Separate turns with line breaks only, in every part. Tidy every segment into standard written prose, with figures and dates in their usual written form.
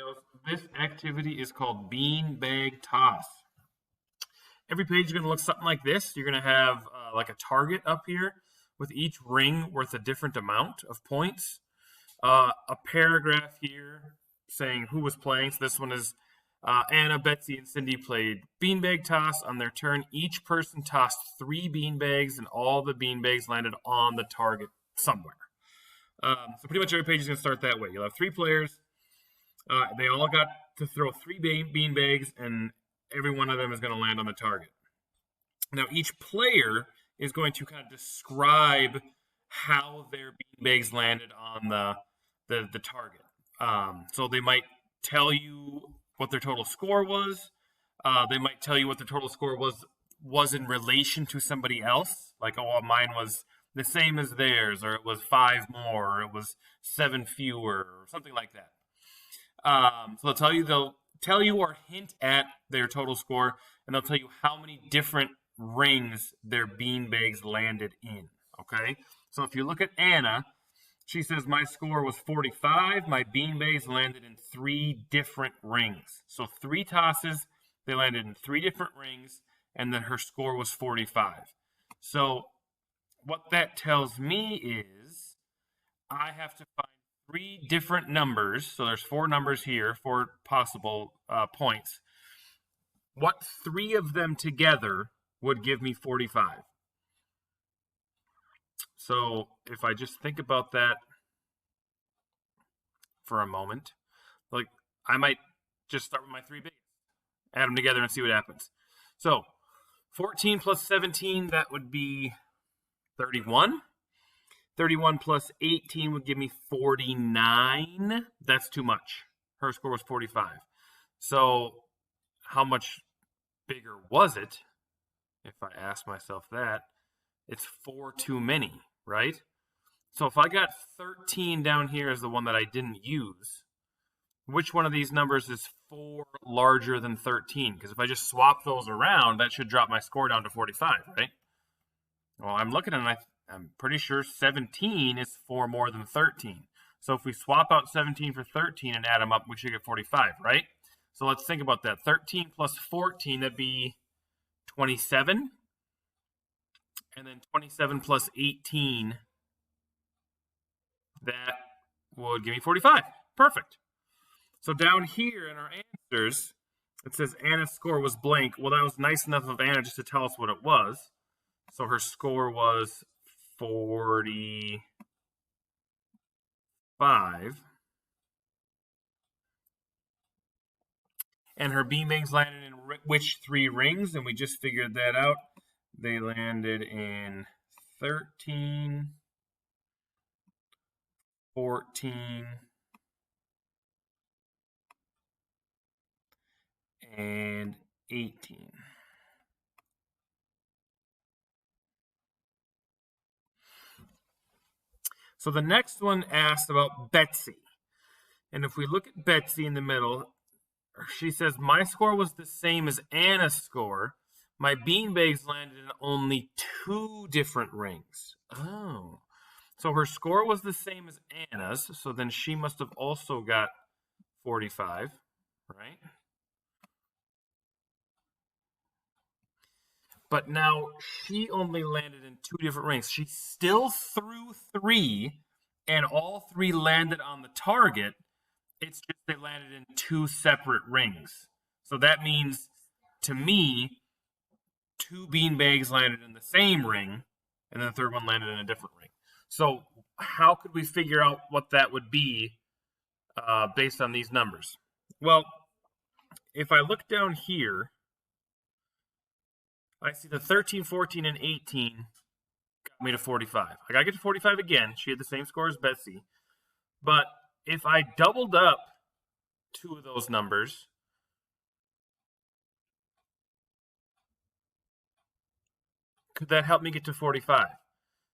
kiddos. This activity is called Beanbag Toss. Every page is going to look something like this. You're going to have like a target up here with each ring worth a different amount of points. A paragraph here saying who was playing. So this one is Anna, Betsy, and Cindy played Beanbag Toss. On their turn, each person tossed 3 beanbags, and all the beanbags landed on the target somewhere. So pretty much every page is going to start that way. You'll have 3 players. They all got to throw 3 beanbags, and every one of them is going to land on the target. Now, each player is going to kind of describe how their beanbags landed on the target. So they might tell you what their total score was. They might tell you what the total score was in relation to somebody else. Like, oh, mine was the same as theirs, or it was 5 more, or it was 7 fewer, or something like that. So they'll tell you or hint at their total score, and they'll tell you how many different rings their beanbags landed in, okay? So if you look at Anna, she says, my score was 45. My beanbags landed in 3 different rings. So 3 tosses, they landed in 3 different rings, and then her score was 45. So what that tells me is I have to find 3 different numbers. So there's 4 numbers here, 4 possible points. What 3 of them together would give me 45? So if I just think about that for a moment, like I might just start with my 3 biggest, add them together and see what happens. So 14 plus 17, that would be 31. 31 plus 18 would give me 49. That's too much. Her score was 45. So how much bigger was it? If I ask myself that, it's 4 too many, right? So if I got 13 down here as the one that I didn't use, which one of these numbers is 4 larger than 13? Because if I just swap those around, that should drop my score down to 45, right? Well, I'm looking at it, and I'm pretty sure 17 is 4 more than 13. So if we swap out 17 for 13 and add them up, we should get 45, right? So let's think about that. 13 plus 14, that'd be 27. And then 27 plus 18, that would give me 45. Perfect. So down here in our answers, it says Anna's score was blank. Well, that was nice enough of Anna just to tell us what it was. So her score was 45. And her beanbags landed in which 3 rings? And we just figured that out. They landed in 13, 14, and 18. So the next one asked about Betsy. And if we look at Betsy in the middle, she says, my score was the same as Anna's score. My beanbags landed in only 2 different rings. Oh. So her score was the same as Anna's, so then she must have also got 45, right? But now she only landed in 2 different rings. She still threw 3, and all 3 landed on the target. It's just they landed in 2 separate rings. So that means, to me, 2 beanbags landed in the same ring, and then the third one landed in a different ring. So how could we figure out what that would be based on these numbers? Well, if I look down here, I see the 13, 14, and 18 got me to 45. I got to get to 45 again. She had the same score as Betsy. But if I doubled up 2 of those numbers, could that help me get to 45?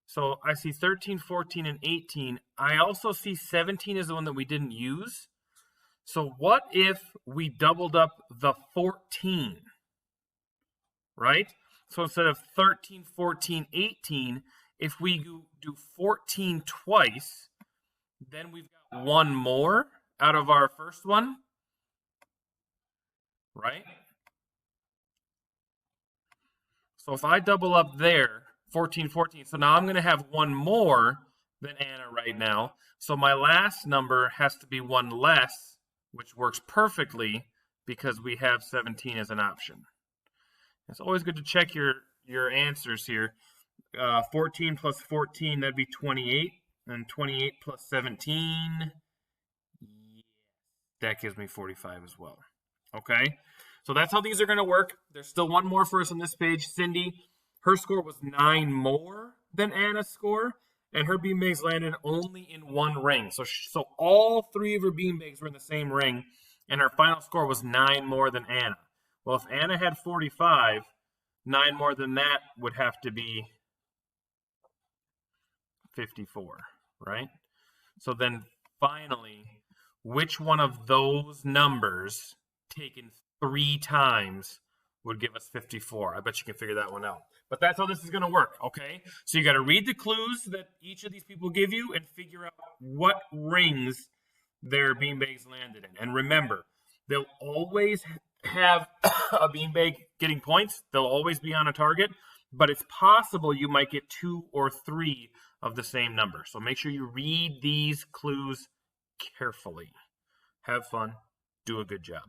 So I see 13, 14, and 18. I also see 17 as the one that we didn't use. So what if we doubled up the 14? Right? So instead of 13, 14, 18, if we do 14 twice, then we've got 1 more out of our first one. right? So if I double up there, 14, 14. So now I'm going to have one more than Anna right now. So my last number has to be one less, which works perfectly because we have 17 as an option. It's always good to check your answers here. 14 plus 14, that'd be 28. And 28 plus 17, that gives me 45 as well. Okay? So that's how these are going to work. There's still one more for us on this page. Cindy, her score was 9 more than Anna's score, and her beanbags landed only in one ring. So all 3 of her beanbags were in the same ring, and her final score was 9 more than Anna. Well, if Anna had 45, 9 more than that would have to be 54, right? So then finally, which one of those numbers taken 3 times would give us 54? I bet you can figure that one out. But that's how this is going to work, okay? So you got to read the clues that each of these people give you and figure out what rings their beanbags landed in. And remember, they'll always have a beanbag getting points. They'll always be on a target, but it's possible you might get 2 or 3 of the same number. So make sure you read these clues carefully. Have fun. Do a good job.